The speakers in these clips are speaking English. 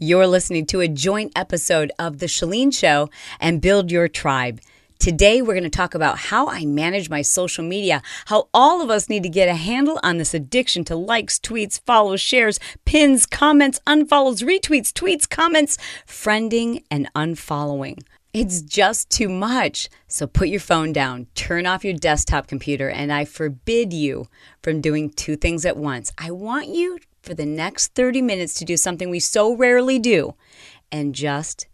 You're listening to a joint episode of The Chalene Show and Build Your Tribe. Today, we're going to talk about how I manage my social media, how all of us need to get a handle on this addiction to likes, tweets, follows, shares, pins, comments, unfollows, retweets, tweets, comments, friending, and unfollowing. It's just too much. So put your phone down, turn off your desktop computer, and I forbid you from doing two things at once. I want you for the next 30 minutes to do something we so rarely do, and just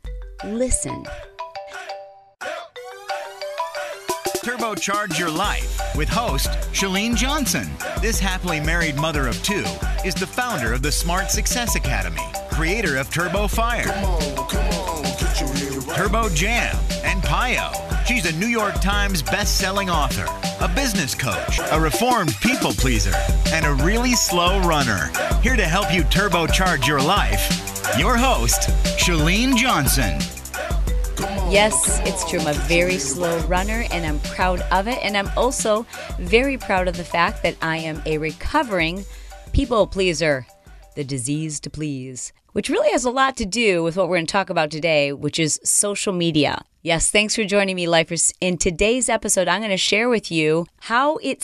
listen. Turbocharge your life with host Chalene Johnson. This happily married mother of two is the founder of the Smart Success Academy, creator of Turbo Fire, Turbo Jam, and Pio. She's a New York Times best-selling author, a business coach, a reformed people pleaser, and a really slow runner. Here to help you turbocharge your life, your host, Chalene Johnson. Yes, it's true. I'm a very slow runner, and I'm proud of it. And I'm also very proud of the fact that I am a recovering people pleaser, the disease to please, which really has a lot to do with what we're going to talk about today, which is social media. Yes, thanks for joining me, Lifers. In today's episode, I'm going to share with you how it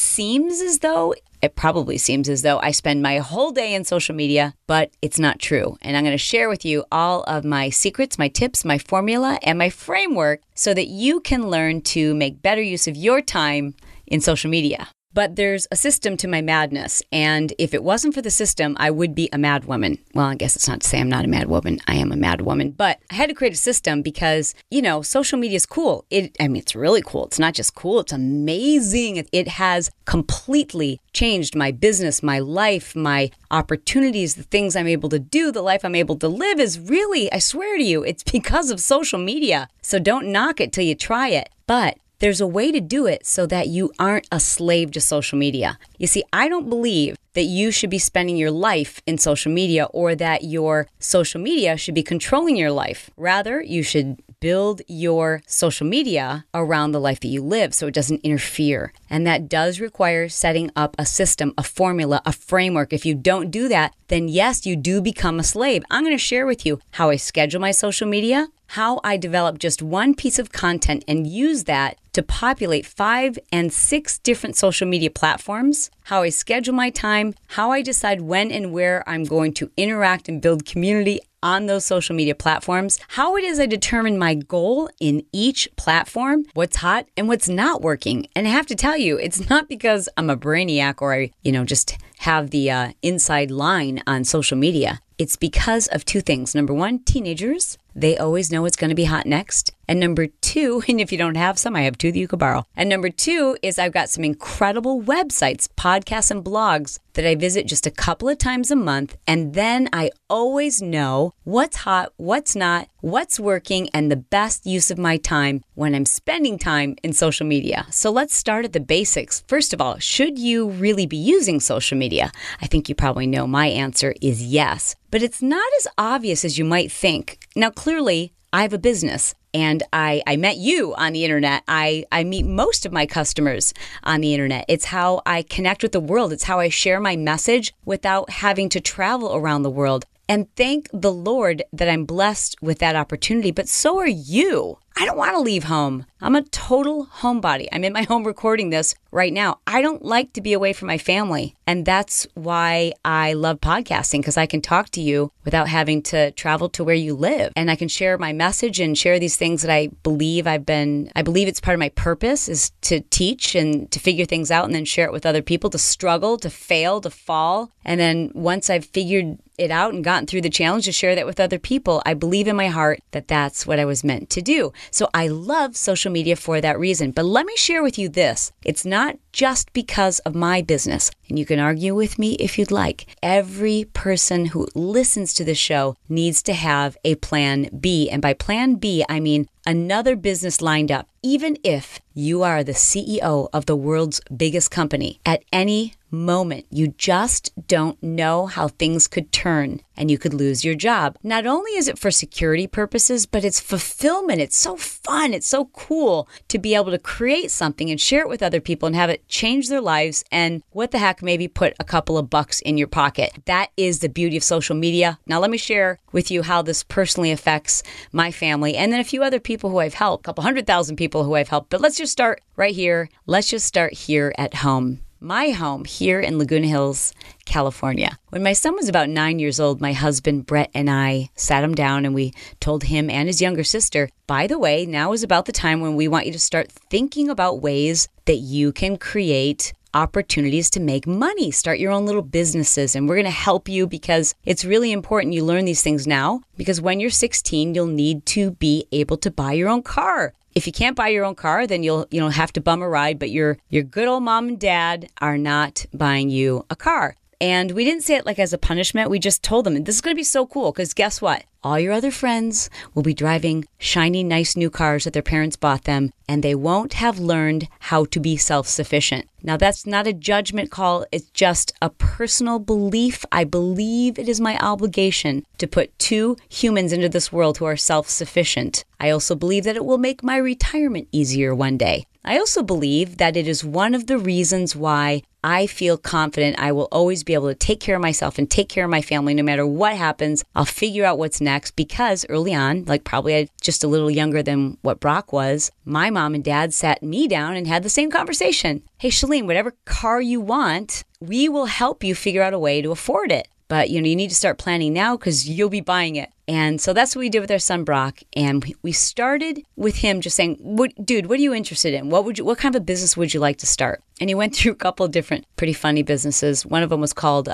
probably seems as though I spend my whole day in social media, but it's not true. And I'm going to share with you all of my secrets, my tips, my formula, and my framework so that you can learn to make better use of your time in social media. But there's a system to my madness, and if it wasn't for the system, I would be a mad woman. Well, I guess it's not to say I'm not a mad woman. I am a mad woman, but I had to create a system because, social media is cool. It's really cool. It's not just cool. It's amazing. It has completely changed my business, my life, my opportunities, the things I'm able to do, the life I'm able to live is really, I swear to you, it's because of social media. So don't knock it till you try it. But there's a way to do it so that you aren't a slave to social media. You see, I don't believe that you should be spending your life in social media or that your social media should be controlling your life. Rather, you should build your social media around the life that you live so it doesn't interfere. And that does require setting up a system, a formula, a framework. If you don't do that, then yes, you do become a slave. I'm going to share with you how I schedule my social media, how I develop just one piece of content and use that to populate 5 and 6 different social media platforms, how I schedule my time, how I decide when and where I'm going to interact and build community on those social media platforms, how it is I determine my goal in each platform, what's hot and what's not working. And I have to tell you, it's not because I'm a brainiac or I, just have the inside line on social media. It's because of two things. Number one, teenagers. They always know what's going to be hot next. And number two, and if you don't have some, I have two that you could borrow. And number two is I've got some incredible websites, podcasts, and blogs that I visit just a couple of times a month. And then I always know what's hot, what's not, what's working, and the best use of my time when I'm spending time in social media. So let's start at the basics. First of all, should you really be using social media? I think you probably know my answer is yes. But it's not as obvious as you might think. Now, clearly, I have a business. And I met you on the internet. I meet most of my customers on the internet. It's how I connect with the world. It's how I share my message without having to travel around the world. And thank the Lord that I'm blessed with that opportunity. But so are you. I don't want to leave home. I'm a total homebody. I'm in my home recording this right now. I don't like to be away from my family. And that's why I love podcasting, because I can talk to you without having to travel to where you live. And I can share my message and share these things that I believe it's part of my purpose is to teach and to figure things out and then share it with other people, to struggle, to fail, to fall. And then once I've figured it out and gotten through the challenge, to share that with other people, I believe in my heart that that's what I was meant to do. So I love social media for that reason. But let me share with you this. It's not just because of my business. And you can argue with me if you'd like. Every person who listens to the show needs to have a plan B. And by plan B, I mean another business lined up, even if you are the CEO of the world's biggest company, at any moment, you just don't know how things could turn and you could lose your job. Not only is it for security purposes, but it's fulfillment. It's so fun. It's so cool to be able to create something and share it with other people and have it change their lives. And what the heck, maybe put a couple of bucks in your pocket. That is the beauty of social media. Now, let me share with you how this personally affects my family and then a few other people who I've helped, a couple 100,000 people who I've helped. But let's just start right here. Let's just start here at home. My home here in Laguna Hills, California. When my son was about 9 years old, my husband Brett and I sat him down and we told him and his younger sister, by the way, now is about the time when we want you to start thinking about ways that you can create opportunities to make money, start your own little businesses. And we're going to help you because it's really important you learn these things now, because when you're 16, you'll need to be able to buy your own car. If you can't buy your own car, then you'll have to bum a ride, but your good old mom and dad are not buying you a car. And we didn't say it like as a punishment. We just told them, this is going to be so cool because guess what? All your other friends will be driving shiny, nice new cars that their parents bought them, and they won't have learned how to be self-sufficient. Now, that's not a judgment call. It's just a personal belief. I believe it is my obligation to put two humans into this world who are self-sufficient. I also believe that it will make my retirement easier one day. I also believe that it is one of the reasons why I feel confident I will always be able to take care of myself and take care of my family no matter what happens. I'll figure out what's next because early on, like probably just a little younger than what Brock was, my mom and dad sat me down and had the same conversation. Hey, Chalene, whatever car you want, we will help you figure out a way to afford it. But, you need to start planning now because you'll be buying it. And so that's what we did with our son, Brock. And we started with him just saying, dude, what are you interested in? What kind of a business would you like to start? And he went through a couple of different pretty funny businesses. One of them was called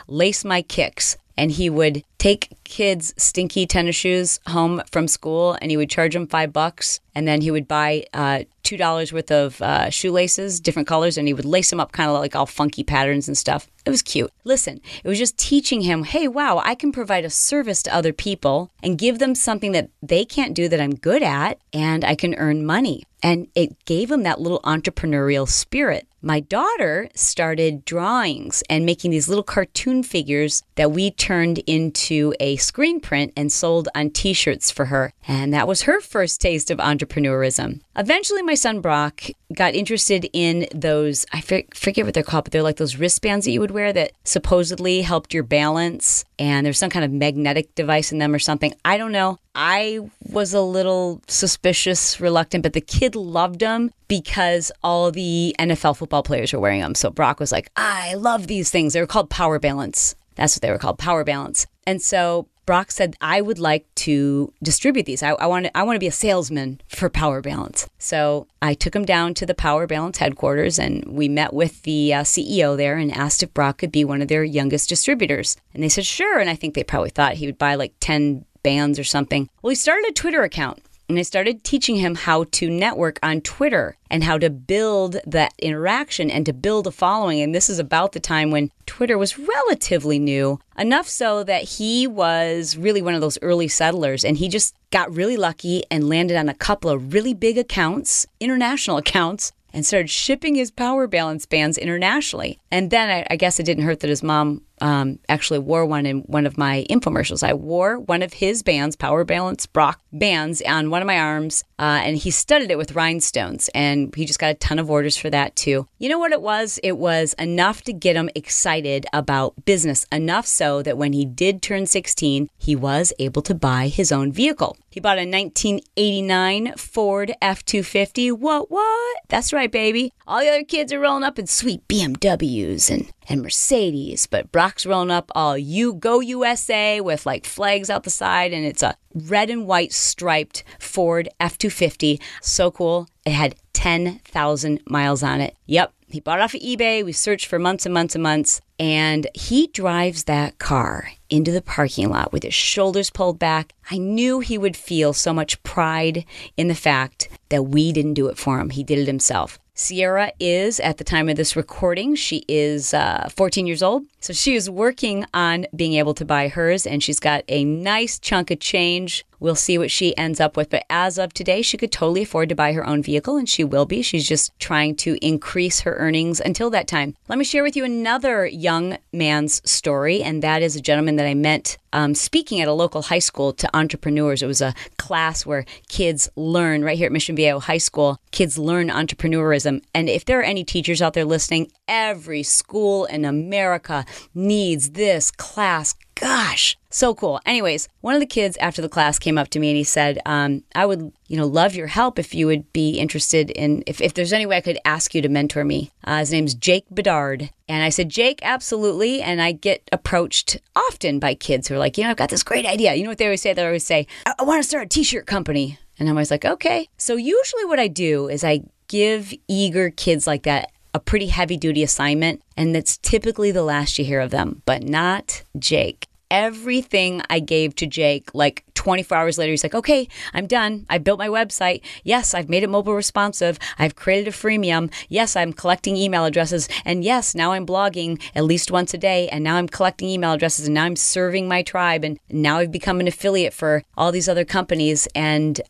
Lace My Kicks. And he would take kids' stinky tennis shoes home from school and he would charge them $5. And then he would buy $2 worth of shoelaces, different colors, and he would lace them up kind of like all funky patterns and stuff. It was cute. Listen, it was just teaching him, hey, wow, I can provide a service to other people and give them something that they can't do that I'm good at, and I can earn money. And it gave him that little entrepreneurial spirit. My daughter started drawings and making these little cartoon figures that we turned into a screen print and sold on t-shirts for her. And that was her first taste of entrepreneurism. Eventually, my son Brock got interested in those, I forget what they're called, but they're like those wristbands that you would wear that supposedly helped your balance. And there's some kind of magnetic device in them or something. I don't know. I was a little suspicious, reluctant, but the kid loved them because all the NFL football players were wearing them. So Brock was like, I love these things. They were called Power Balance. That's what they were called, Power Balance. And so Brock said, I would like to distribute these. I want to be a salesman for Power Balance. So I took him down to the Power Balance headquarters and we met with the CEO there and asked if Brock could be one of their youngest distributors. And they said, sure. And I think they probably thought he would buy like 10 bands or something. Well, he started a Twitter account. And I started teaching him how to network on Twitter and how to build that interaction and to build a following. And this is about the time when Twitter was relatively new, enough so that he was really one of those early settlers. And he just got really lucky and landed on a couple of really big accounts, international accounts, and started shipping his Power Balance bands internationally. And then I guess it didn't hurt that his mom actually wore one in one of my infomercials. I wore one of his bands, Power Balance Brock bands, on one of my arms, and he studded it with rhinestones, and he just got a ton of orders for that too. You know what it was? It was enough to get him excited about business, enough so that when he did turn 16, he was able to buy his own vehicle. He bought a 1989 Ford F-250. What? That's right, baby. All the other kids are rolling up in sweet BMWs and Mercedes, but Brock's rolling up all "You Go USA" with like flags out the side, and it's a red and white striped Ford F-250. So cool. It had 10,000 miles on it. Yep. He bought it off of eBay. We searched for months and months and months. And he drives that car into the parking lot with his shoulders pulled back. I knew he would feel so much pride in the fact that we didn't do it for him. He did it himself. Sierra is, at the time of this recording, she is 14 years old. So she is working on being able to buy hers, and she's got a nice chunk of change. We'll see what she ends up with. But as of today, she could totally afford to buy her own vehicle, and she will be. She's just trying to increase her earnings until that time. Let me share with you another young man's story, and that is a gentleman that I met speaking at a local high school to entrepreneurs. It was a class where kids learn, right here at Mission Viejo High School, kids learn entrepreneurism. And if there are any teachers out there listening, every school in America needs this class. Gosh, so cool. Anyways, one of the kids after the class came up to me and he said, I would, love your help if you would be interested in, if there's any way I could ask you to mentor me. His name's Jake Bedard. And I said, Jake, absolutely. And I get approached often by kids who are like, I've got this great idea. You know what they always say? They always say, I want to start a t-shirt company. And I'm always like, okay. So usually what I do is I give eager kids like that a pretty heavy-duty assignment, and that's typically the last you hear of them, but not Jake. Everything I gave to Jake, like 24 hours later, he's like, okay, I'm done. I built my website. Yes, I've made it mobile responsive. I've created a freemium. Yes, I'm collecting email addresses. And yes, now I'm blogging at least once a day. And now I'm collecting email addresses. And now I'm serving my tribe. And now I've become an affiliate for all these other companies. And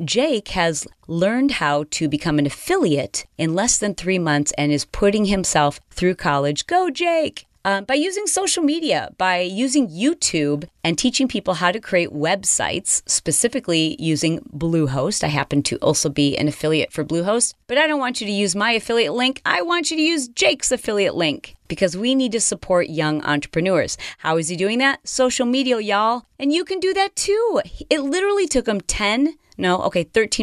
Jake has learned how to become an affiliate in less than 3 months and is putting himself through college. Go, Jake! By using social media, by using YouTube and teaching people how to create websites, specifically using Bluehost. I happen to also be an affiliate for Bluehost, but I don't want you to use my affiliate link. I want you to use Jake's affiliate link because we need to support young entrepreneurs. How is he doing that? Social media, y'all. And you can do that too. It literally took him 13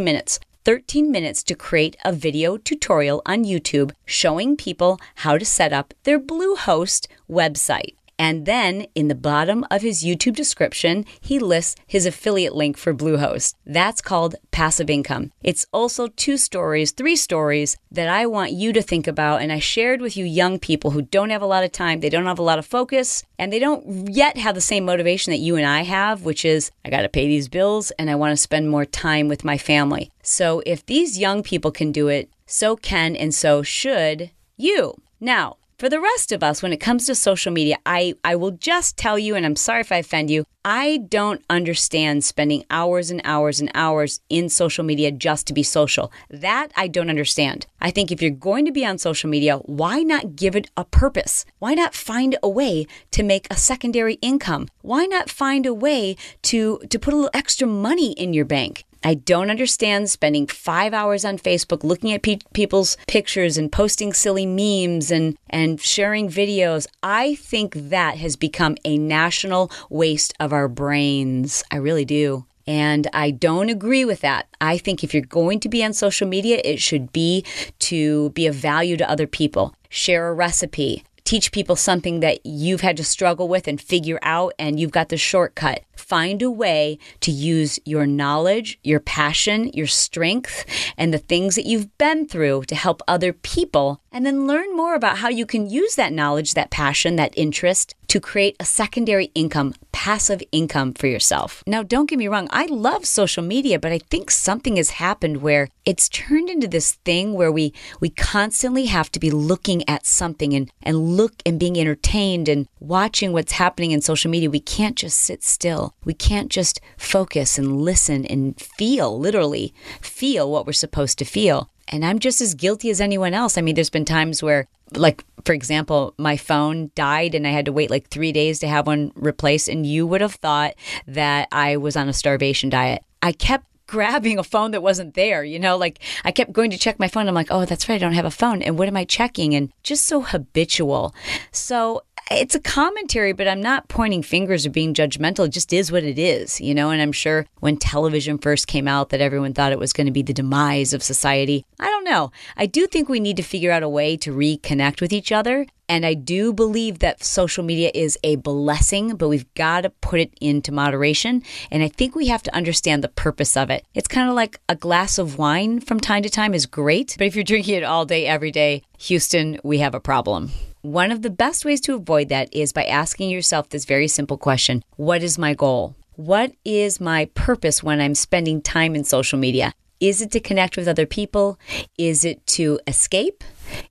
minutes. 13 minutes to create a video tutorial on YouTube showing people how to set up their Bluehost website. And then in the bottom of his YouTube description, he lists his affiliate link for Bluehost. That's called passive income. It's also 3 stories that I want you to think about. And I shared with you young people who don't have a lot of time, they don't have a lot of focus, and they don't yet have the same motivation that you and I have, which is I got to pay these bills and I want to spend more time with my family. So if these young people can do it, so can and so should you. Now, for the rest of us, when it comes to social media, I will just tell you, and I'm sorry if I offend you, I don't understand spending hours and hours and hours in social media just to be social. That I don't understand. I think if you're going to be on social media, why not give it a purpose? Why not find a way to make a secondary income? Why not find a way to put a little extra money in your bank? I don't understand spending 5 hours on Facebook looking at people's pictures and posting silly memes and sharing videos. I think that has become a national waste of our brains. I really do. And I don't agree with that. I think if you're going to be on social media, it should be to be of value to other people. Share a recipe. Teach people something that you've had to struggle with and figure out, and you've got the shortcut. Find a way to use your knowledge, your passion, your strength, and the things that you've been through to help other people, and then learn more about how you can use that knowledge, that passion, that interest to create a secondary income, passive income for yourself. Now, don't get me wrong. I love social media, but I think something has happened where it's turned into this thing where we constantly have to be looking at something and look and being entertained and watching what's happening in social media. We can't just sit still. We can't just focus and listen and literally feel what we're supposed to feel. And I'm just as guilty as anyone else. I mean, there's been times where, like, for example, my phone died and I had to wait like 3 days to have one replaced. And you would have thought that I was on a starvation diet. I kept grabbing a phone that wasn't there, like I kept going to check my phone. I'm like, oh, that's right, I don't have a phone. And what am I checking? And just so habitual. So it's a commentary, but I'm not pointing fingers or being judgmental. It just is what it is, and I'm sure when television first came out that everyone thought it was going to be the demise of society. I don't know. I do think we need to figure out a way to reconnect with each other. And I do believe that social media is a blessing, but we've got to put it into moderation. And I think we have to understand the purpose of it. It's kind of like a glass of wine from time to time is great. But if you're drinking it all day, every day, Houston, we have a problem. One of the best ways to avoid that is by asking yourself this very simple question. What is my goal? What is my purpose when I'm spending time in social media? Is it to connect with other people? Is it to escape?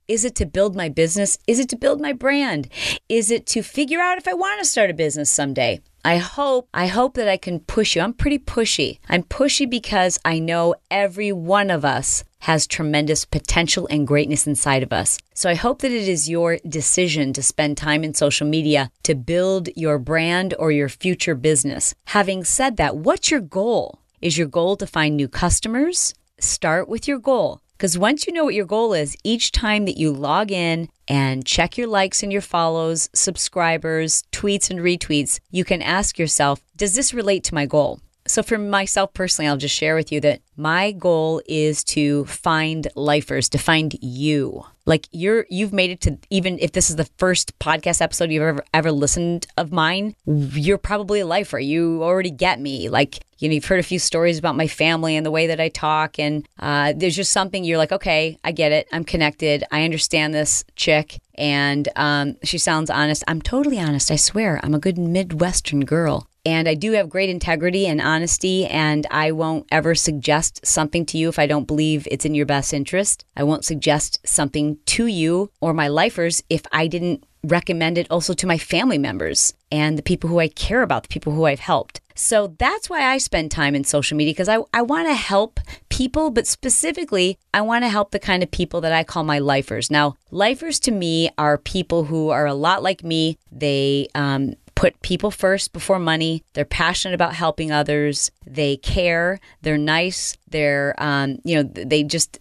Is it to build my business? Is it to build my brand? Is it to figure out if I want to start a business someday? I hope that I can push you. I'm pretty pushy. I'm pushy because I know every one of us has tremendous potential and greatness inside of us. So I hope that it is your decision to spend time in social media to build your brand or your future business. Having said that, what's your goal? Is your goal to find new customers? Start with your goal. Because once you know what your goal is, each time that you log in and check your likes and your follows, subscribers, tweets and retweets, you can ask yourself, does this relate to my goal? So for myself personally, I'll just share with you that my goal is to find lifers, to find you. Like you've made it to, even if this is the first podcast episode you've ever listened of mine, you're probably a lifer. You already get me. Like, you've heard a few stories about my family and the way that I talk. And there's just something you're like, okay, I get it. I'm connected. I understand this chick. And she sounds honest. I'm totally honest. I swear. I'm a good Midwestern girl. And I do have great integrity and honesty, and I won't ever suggest something to you if I don't believe it's in your best interest. I won't suggest something to you or my lifers if I didn't recommend it also to my family members and the people who I care about, the people who I've helped. So that's why I spend time in social media, because I want to help people, but specifically, I want to help the kind of people that I call my lifers. Now, lifers to me are people who are a lot like me. They put people first before money. They're passionate about helping others. They care. They're nice. They're, they just,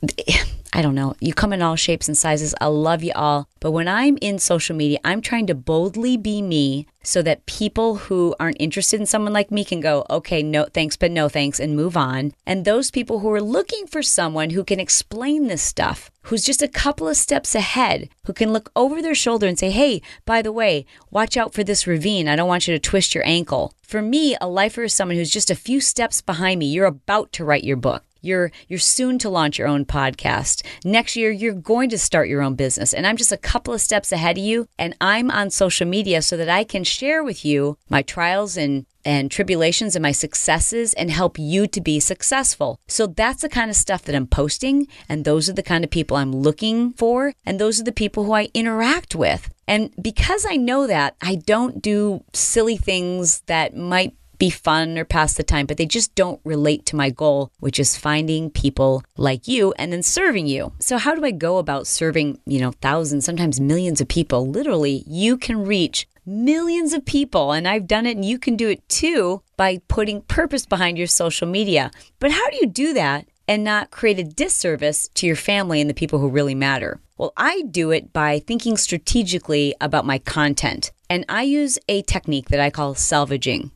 I don't know. You come in all shapes and sizes. I love you all. But when I'm in social media, I'm trying to boldly be me so that people who aren't interested in someone like me can go, okay, no thanks, but no thanks, and move on. And those people who are looking for someone who can explain this stuff, who's just a couple of steps ahead, who can look over their shoulder and say, hey, by the way, watch out for this ravine. I don't want you to twist your ankle. For me, a lifer is someone who's just a few steps behind me. You're about to write your book. You're soon to launch your own podcast. Next year, you're going to start your own business. And I'm just a couple of steps ahead of you. And I'm on social media so that I can share with you my trials and tribulations and my successes and help you to be successful. So that's the kind of stuff that I'm posting. And those are the kind of people I'm looking for. And those are the people who I interact with. And because I know that, I don't do silly things that might be fun or pass the time, but they just don't relate to my goal, which is finding people like you and then serving you. So how do I go about serving, thousands, sometimes millions of people? Literally, you can reach millions of people, and I've done it, and you can do it too by putting purpose behind your social media. But how do you do that and not create a disservice to your family and the people who really matter? Well, I do it by thinking strategically about my content. And I use a technique that I call salvaging.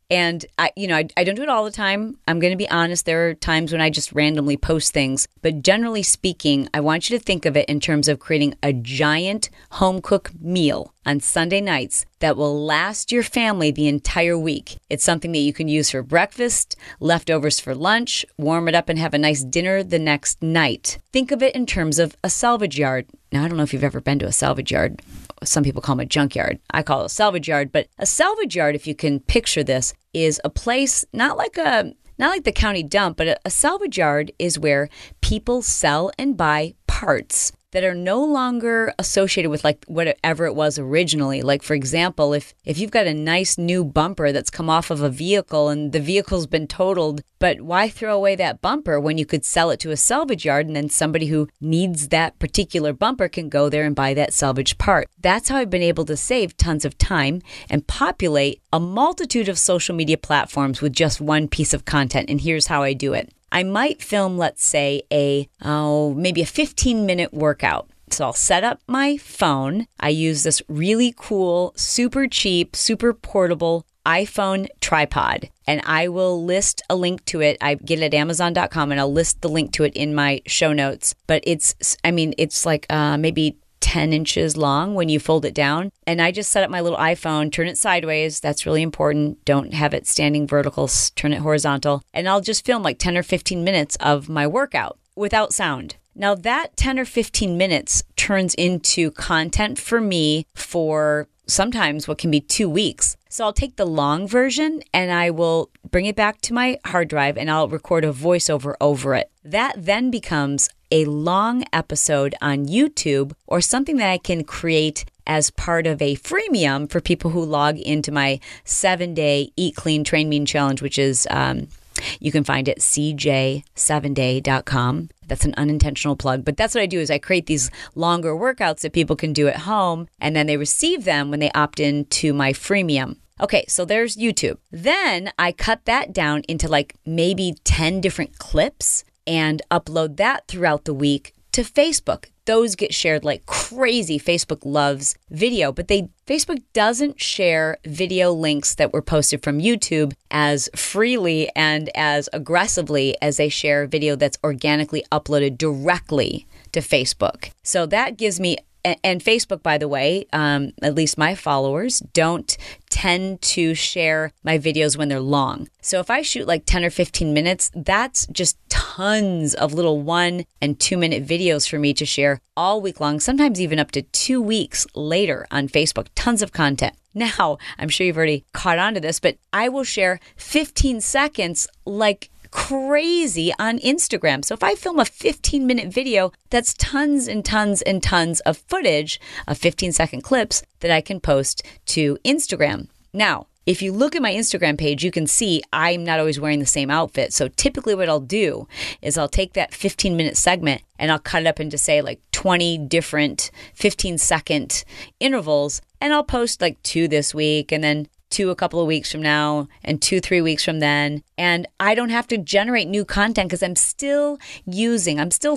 And I don't do it all the time. I'm going to be honest. There are times when I just randomly post things. But generally speaking, I want you to think of it in terms of creating a giant home cooked meal on Sunday nights that will last your family the entire week. It's something that you can use for breakfast, leftovers for lunch, warm it up and have a nice dinner the next night. Think of it in terms of a salvage yard. Now, I don't know if you've ever been to a salvage yard. Some people call them a junkyard. I call it a salvage yard. But a salvage yard, if you can picture this, is a place not like the county dump, but a salvage yard is where people sell and buy parts that are no longer associated with like whatever it was originally. Like, for example, if you've got a nice new bumper that's come off of a vehicle and the vehicle's been totaled, but why throw away that bumper when you could sell it to a salvage yard and then somebody who needs that particular bumper can go there and buy that salvage part? That's how I've been able to save tons of time and populate a multitude of social media platforms with just one piece of content. And here's how I do it. I might film, let's say, maybe a 15-minute workout. So I'll set up my phone. I use this really cool, super cheap, super portable iPhone tripod, and I will list a link to it. I get it at Amazon.com, and I'll list the link to it in my show notes. But it's like maybe 10 inches long when you fold it down. And I just set up my little iPhone, turn it sideways. That's really important. Don't have it standing vertical, turn it horizontal. And I'll just film like 10 or 15 minutes of my workout without sound. Now that 10 or 15 minutes turns into content for me for sometimes what can be 2 weeks. So I'll take the long version and I will bring it back to my hard drive and I'll record a voiceover over it. That then becomes a long episode on YouTube or something that I can create as part of a freemium for people who log into my 7-day Eat Clean Train Mean Challenge, which is you can find it cj7day.com. That's an unintentional plug, but that's what I do is I create these longer workouts that people can do at home, and then they receive them when they opt into my freemium. Okay, so there's YouTube. Then I cut that down into like maybe 10 different clips and upload that throughout the week to Facebook. Those get shared like crazy. Facebook loves video, but Facebook doesn't share video links that were posted from YouTube as freely and as aggressively as they share video that's organically uploaded directly to Facebook. So that gives me, and Facebook, by the way, at least my followers don't tend to share my videos when they're long. So if I shoot like 10 or 15 minutes, that's just tons of little 1 and 2 minute videos for me to share all week long, sometimes even up to 2 weeks later on Facebook, tons of content. Now, I'm sure you've already caught on to this, but I will share 15 seconds like crazy on Instagram. So if I film a 15-minute video, that's tons and tons and tons of footage of 15-second clips that I can post to Instagram. Now, if you look at my Instagram page, you can see I'm not always wearing the same outfit. So typically what I'll do is I'll take that 15-minute segment and I'll cut it up into, say, like 20 different 15-second intervals, and I'll post like 2 this week and then 2 a couple of weeks from now and 2-3 weeks from then. And I don't have to generate new content because I'm still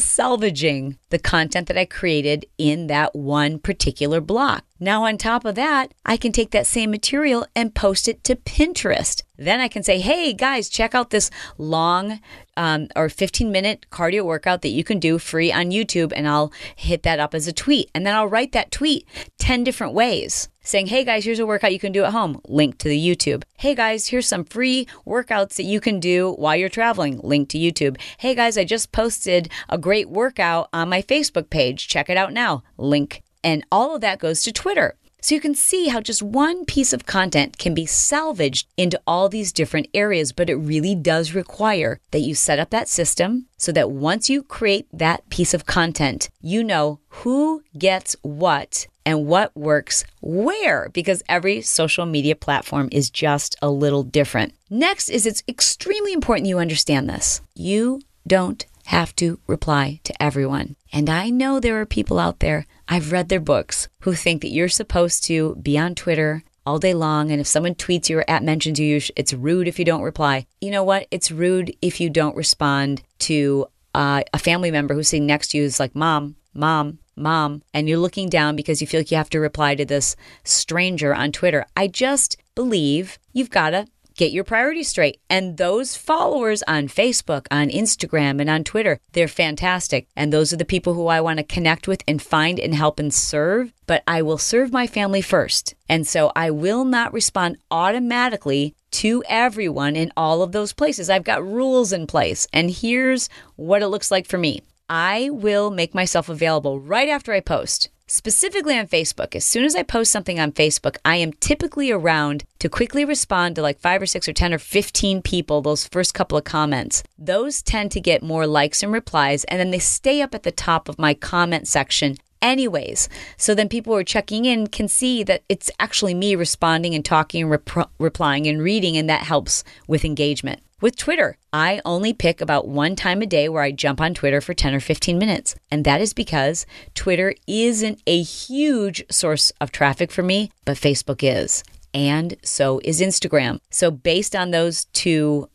salvaging the content that I created in that one particular block. Now, on top of that, I can take that same material and post it to Pinterest. Then I can say, hey guys, check out this long or 15-minute cardio workout that you can do free on YouTube. And I'll hit that up as a tweet. And then I'll write that tweet 10 different ways, saying, hey guys, here's a workout you can do at home, link to the YouTube. Hey guys, here's some free workouts that you can do while you're traveling, link to YouTube. Hey guys, I just posted a great workout on my Facebook page. Check it out now, link. And all of that goes to Twitter. So you can see how just one piece of content can be salvaged into all these different areas, but it really does require that you set up that system so that once you create that piece of content, you know who gets what and what works where, because every social media platform is just a little different. Next is it's extremely important you understand this. You don't have to reply to everyone. And I know there are people out there, I've read their books, who think that you're supposed to be on Twitter all day long, and if someone tweets you or mentions you, it's rude if you don't reply. You know what? It's rude if you don't respond to a family member who's sitting next to you who's like, mom, and you're looking down because you feel like you have to reply to this stranger on Twitter. I just believe you've got to get your priorities straight. And those followers on Facebook, on Instagram, and on Twitter, they're fantastic. And those are the people who I want to connect with and find and help and serve. But I will serve my family first. And so I will not respond automatically to everyone in all of those places. I've got rules in place. And here's what it looks like for me. I will make myself available right after I post. Specifically on Facebook, as soon as I post something on Facebook, I am typically around to quickly respond to like 5 or 6 or 10 or 15 people, those first couple of comments. Those tend to get more likes and replies, and then they stay up at the top of my comment section anyways. So then people who are checking in can see that it's actually me responding and talking and replying and reading, and that helps with engagement. With Twitter, I only pick about one time a day where I jump on Twitter for 10 or 15 minutes. And that is because Twitter isn't a huge source of traffic for me, but Facebook is. And so is Instagram. So based on those two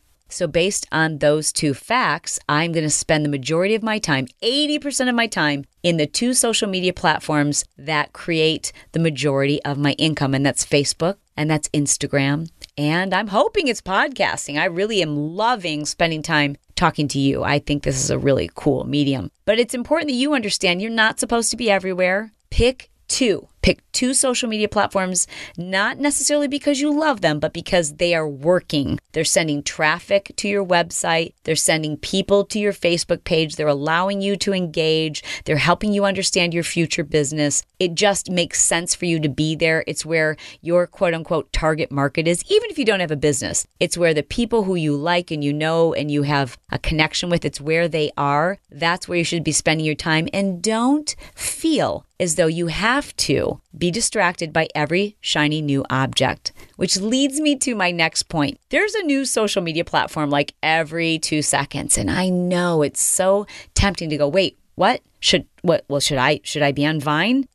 facts, I'm going to spend the majority of my time, 80% of my time, in the 2 social media platforms that create the majority of my income. And that's Facebook and that's Instagram. And I'm hoping it's podcasting. I really am loving spending time talking to you. I think this is a really cool medium. But it's important that you understand you're not supposed to be everywhere. Pick 2. Pick 2 social media platforms, not necessarily because you love them, but because they are working. They're sending traffic to your website. They're sending people to your Facebook page. They're allowing you to engage. They're helping you understand your future business. It just makes sense for you to be there. It's where your quote unquote target market is, even if you don't have a business. It's where the people who you like and you know and you have a connection with, it's where they are. That's where you should be spending your time. And don't feel as though you have to be distracted by every shiny new object, which leads me to my next point. There's a new social media platform like every 2 seconds. And I know it's so tempting to go, wait, what? Should I be on Vine?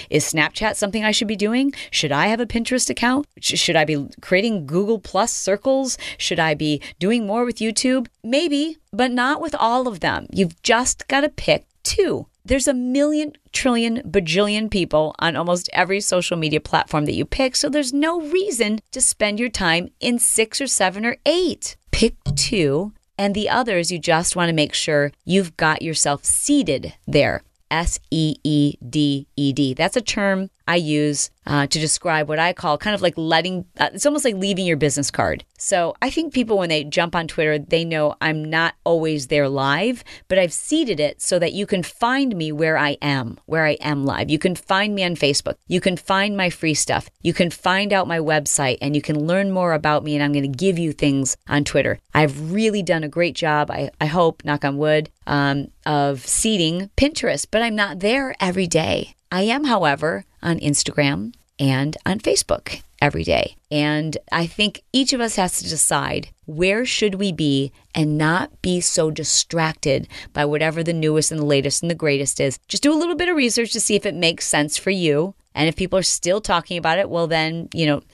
Is Snapchat something I should be doing? Should I have a Pinterest account? Should I be creating Google Plus circles? Should I be doing more with YouTube? Maybe, but not with all of them. You've just got to pick 2. There's a million, trillion, bajillion people on almost every social media platform that you pick, so there's no reason to spend your time in 6 or 7 or 8. Pick 2. And the others, you just want to make sure you've got yourself seeded there. SEEDED. That's a term I use to describe what I call kind of like it's almost like leaving your business card. So I think people, when they jump on Twitter, they know I'm not always there live, but I've seeded it so that you can find me where I am live. You can find me on Facebook. You can find my free stuff. You can find out my website and you can learn more about me, and I'm going to give you things on Twitter. I've really done a great job, I hope, knock on wood, of seeding Pinterest, but I'm not there every day. I am, however, on Instagram and on Facebook every day. And I think each of us has to decide, where should we be and not be so distracted by whatever the newest and the latest and the greatest is. Just do a little bit of research to see if it makes sense for you. And if people are still talking about it, well then,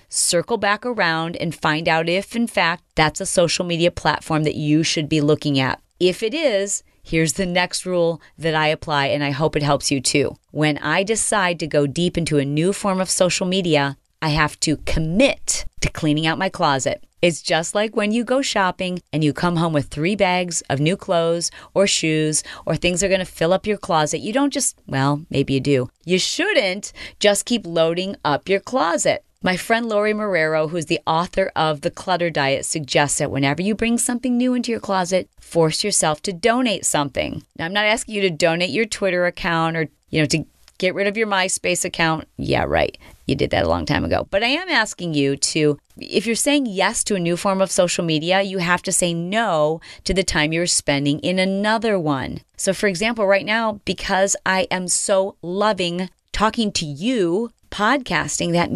circle back around and find out if, in fact, that's a social media platform that you should be looking at. If it is, here's the next rule that I apply, and I hope it helps you too. When I decide to go deep into a new form of social media, I have to commit to cleaning out my closet. It's just like when you go shopping and you come home with 3 bags of new clothes or shoes or things that are going to fill up your closet. You don't just, maybe you do. You shouldn't just keep loading up your closet. My friend Lori Marrero, who's the author of The Clutter Diet, suggests that whenever you bring something new into your closet, force yourself to donate something. Now, I'm not asking you to donate your Twitter account or, to get rid of your MySpace account. Yeah, right. You did that a long time ago. But I am asking you to, if you're saying yes to a new form of social media, you have to say no to the time you're spending in another one. So, for example, right now, because I am so loving talking to you, podcasting, that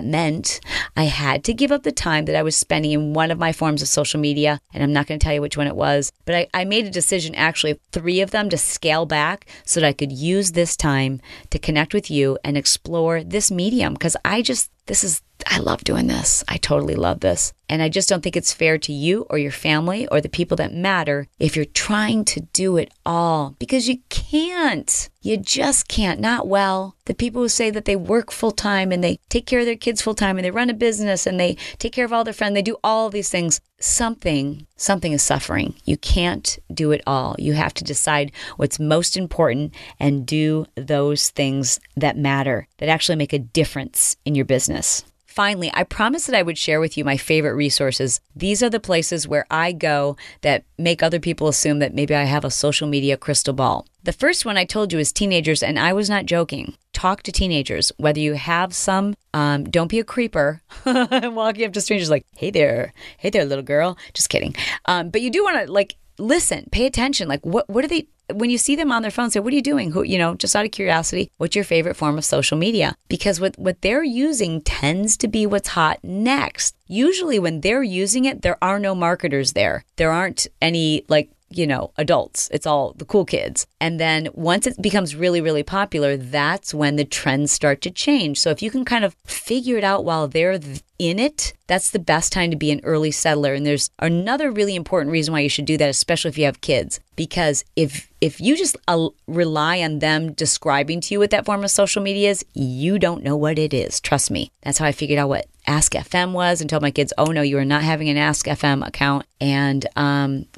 meant I had to give up the time that I was spending in one of my forms of social media, and I'm not going to tell you which one it was, but I made a decision, actually, 3 of them, to scale back so that I could use this time to connect with you and explore this medium, because I love doing this. I totally love this. And I just don't think it's fair to you or your family or the people that matter if you're trying to do it all, because you can't. You just can't. Not well. The people who say that they work full time and they take care of their kids full time and they run a business and they take care of all their friends, they do all these things. Something is suffering. You can't do it all. You have to decide what's most important and do those things that matter, that actually make a difference in your business. Finally, I promised that I would share with you my favorite resources. These are the places where I go that make other people assume that maybe I have a social media crystal ball. The first one I told you is teenagers, and I was not joking. Talk to teenagers. Whether you have some, don't be a creeper walking up to strangers like, hey there, little girl. Just kidding. But you do want to listen, pay attention. What are they? When you see them on their phone, say, what are you doing? Just out of curiosity, what's your favorite form of social media? Because what they're using tends to be what's hot next. Usually when they're using it, there are no marketers there. There aren't any adults. It's all the cool kids. And then once it becomes really, really popular, that's when the trends start to change. So if you can kind of figure it out while they're in it, that's the best time to be an early settler. And there's another really important reason why you should do that, especially if you have kids. Because if you just rely on them describing to you what that form of social media is, you don't know what it is. Trust me. That's how I figured out what Ask FM was and told my kids, oh no, you are not having an Ask FM account. And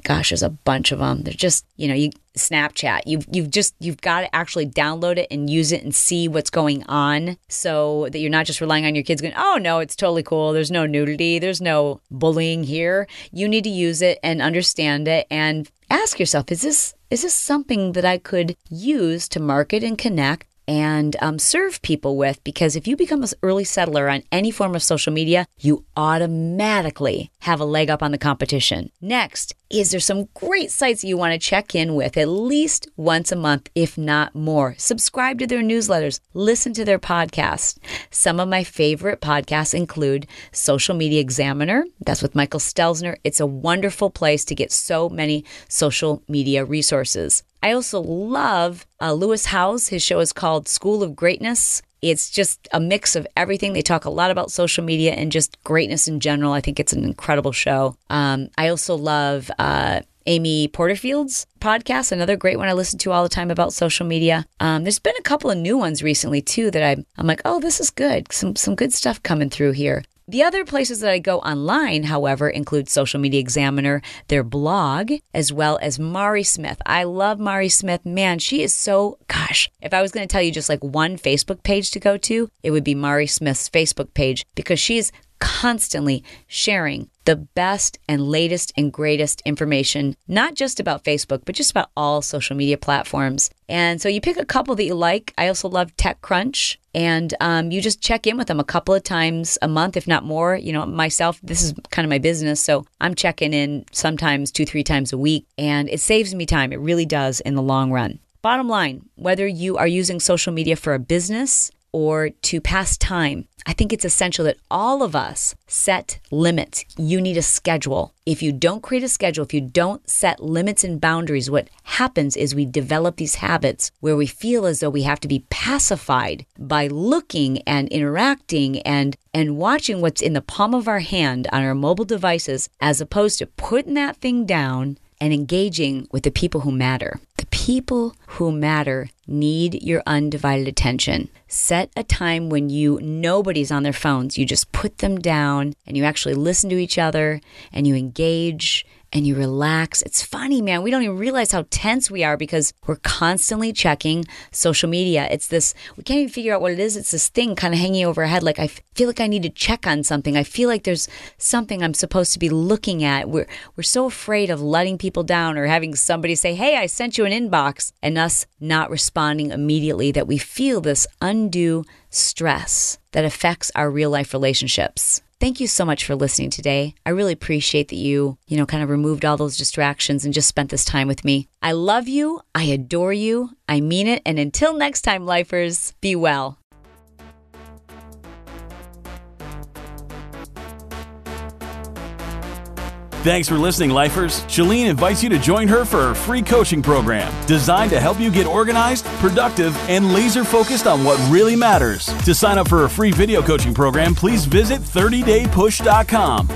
gosh, there's a bunch of them. They're just, you Snapchat. You've got to actually download it and use it and see what's going on so that you're not just relying on your kids going, oh no, it's totally cool. There's no nudity. There's no bullying here. You need to use it and understand it and ask yourself, is this something that I could use to market and connect and serve people with? Because if you become an early settler on any form of social media, you automatically have a leg up on the competition. Next, is there some great sites that you want to check in with at least once a month, if not more? Subscribe to their newsletters, listen to their podcasts. Some of my favorite podcasts include Social Media Examiner. That's with Michael Stelzner. It's a wonderful place to get so many social media resources. I also love Lewis Howes. His show is called School of Greatness. It's just a mix of everything. They talk a lot about social media and just greatness in general. I think it's an incredible show. I also love Amy Porterfield's podcast, another great one I listen to all the time about social media. There's been a couple of new ones recently too that I'm like, oh, this is good. Some good stuff coming through here. The other places that I go online, however, include Social Media Examiner, their blog, as well as Mari Smith. I love Mari Smith. Man, she is so, gosh, if I was going to tell you just like one Facebook page to go to, it would be Mari Smith's Facebook page because she is constantly sharing the best and latest and greatest information, not just about Facebook, but just about all social media platforms. And so you pick a couple that you like. I also love TechCrunch, and you just check in with them a couple of times a month, if not more. Myself, this is kind of my business, so I'm checking in sometimes 2-3 times a week, and it saves me time. It really does in the long run. Bottom line, whether you are using social media for a business or to pass time, I think it's essential that all of us set limits. You need a schedule. If you don't create a schedule, if you don't set limits and boundaries, what happens is we develop these habits where we feel as though we have to be pacified by looking and interacting and watching what's in the palm of our hand on our mobile devices, as opposed to putting that thing down and engaging with the people who matter. The people who matter need your undivided attention. Set a time when nobody's on their phones. You just put them down and you actually listen to each other and you engage and you relax. It's funny, man. We don't even realize how tense we are because we're constantly checking social media. It's this, we can't even figure out what it is. It's this thing kind of hanging over our head. Like, I feel like I need to check on something. I feel like there's something I'm supposed to be looking at. We're so afraid of letting people down or having somebody say, hey, I sent you an inbox, and us not responding immediately, that we feel this undue stress that affects our real life relationships. Thank you so much for listening today. I really appreciate that you kind of removed all those distractions and just spent this time with me. I love you. I adore you. I mean it. And until next time, lifers, be well. Thanks for listening, lifers. Chalene invites you to join her for her free coaching program designed to help you get organized, productive, and laser-focused on what really matters. To sign up for a free video coaching program, please visit 30daypush.com.